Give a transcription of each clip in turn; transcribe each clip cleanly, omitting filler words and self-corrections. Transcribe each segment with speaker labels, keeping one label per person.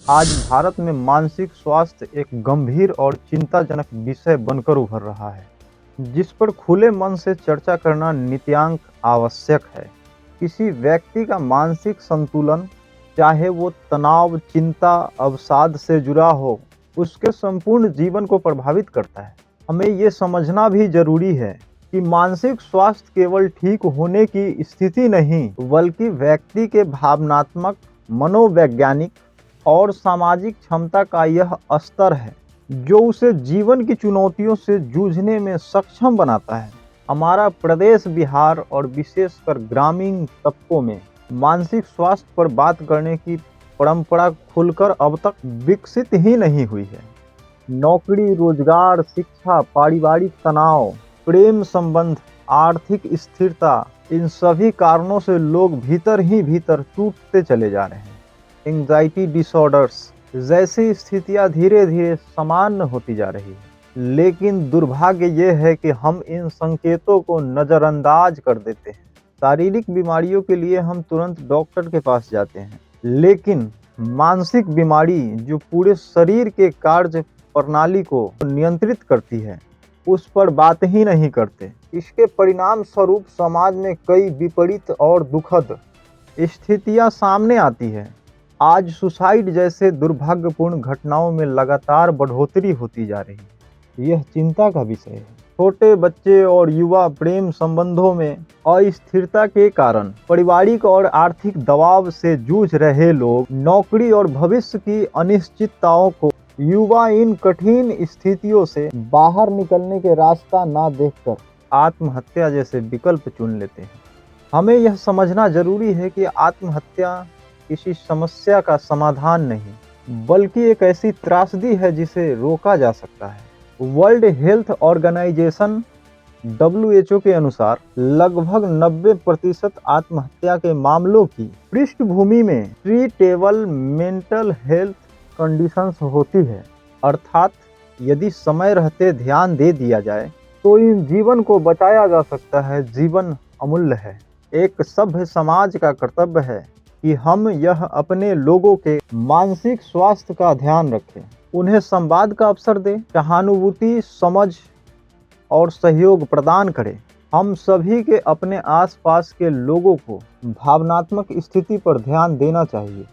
Speaker 1: आज भारत में मानसिक स्वास्थ्य एक गंभीर और चिंताजनक विषय बनकर उभर रहा है, जिस पर खुले मन से चर्चा करना नितांत आवश्यक है। किसी व्यक्ति का मानसिक संतुलन, चाहे वो तनाव, चिंता, अवसाद से जुड़ा हो, उसके संपूर्ण जीवन को प्रभावित करता है। हमें ये समझना भी जरूरी है कि मानसिक स्वास्थ्य केवल ठीक होने की स्थिति नहीं, बल्कि व्यक्ति के भावनात्मक, मनोवैज्ञानिक और सामाजिक क्षमता का यह स्तर है जो उसे जीवन की चुनौतियों से जूझने में सक्षम बनाता है। हमारा प्रदेश बिहार और विशेषकर ग्रामीण तबकों में मानसिक स्वास्थ्य पर बात करने की परंपरा खुलकर अब तक विकसित ही नहीं हुई है। नौकरी, रोजगार, शिक्षा, पारिवारिक तनाव, प्रेम संबंध, आर्थिक स्थिरता, इन सभी कारणों से लोग भीतर ही भीतर टूटते चले जा रहे हैं। एंग्जाइटी डिसऑर्डर्स जैसी स्थितियां धीरे धीरे सामान्य होती जा रही है, लेकिन दुर्भाग्य ये है कि हम इन संकेतों को नज़रअंदाज कर देते हैं। शारीरिक बीमारियों के लिए हम तुरंत डॉक्टर के पास जाते हैं, लेकिन मानसिक बीमारी जो पूरे शरीर के कार्य प्रणाली को नियंत्रित करती है, उस पर बात ही नहीं करते। इसके परिणाम स्वरूप समाज में कई विपरीत और दुखद स्थितियां सामने आती है। आज सुसाइड जैसे दुर्भाग्यपूर्ण घटनाओं में लगातार बढ़ोतरी होती जा रही है। यह चिंता का विषय है। छोटे बच्चे और युवा प्रेम संबंधों में अस्थिरता के कारण पारिवारिक और आर्थिक दबाव से जूझ रहे लोग, नौकरी और भविष्य की अनिश्चितताओं को युवा इन कठिन स्थितियों से बाहर निकलने के रास्ता ना देखकर आत्महत्या जैसे विकल्प चुन लेते हैं। हमें यह समझना जरूरी है कि आत्महत्या किसी समस्या का समाधान नहीं, बल्कि एक ऐसी त्रासदी है जिसे रोका जा सकता है। वर्ल्ड हेल्थ ऑर्गेनाइजेशन WHO के अनुसार लगभग 90% आत्महत्या के मामलों की पृष्ठभूमि में ट्रीटेबल मेंटल हेल्थ कंडीशंस होती है। अर्थात यदि समय रहते ध्यान दे दिया जाए तो इन जीवन को बचाया जा सकता है। जीवन अमूल्य है। एक सभ्य समाज का कर्तव्य है कि हम यह अपने लोगों के मानसिक स्वास्थ्य का ध्यान रखें, उन्हें संवाद का अवसर दें, सहानुभूति, समझ और सहयोग प्रदान करें। हम सभी के अपने आसपास के लोगों को भावनात्मक स्थिति पर ध्यान देना चाहिए,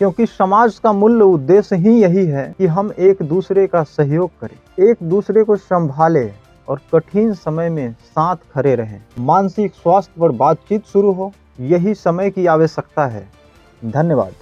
Speaker 1: क्योंकि समाज का मूल उद्देश्य ही यही है कि हम एक दूसरे का सहयोग करें, एक दूसरे को संभालें और कठिन समय में साथ खड़े रहें। मानसिक स्वास्थ्य पर बातचीत शुरू हो, यही समय की आवश्यकता है। धन्यवाद।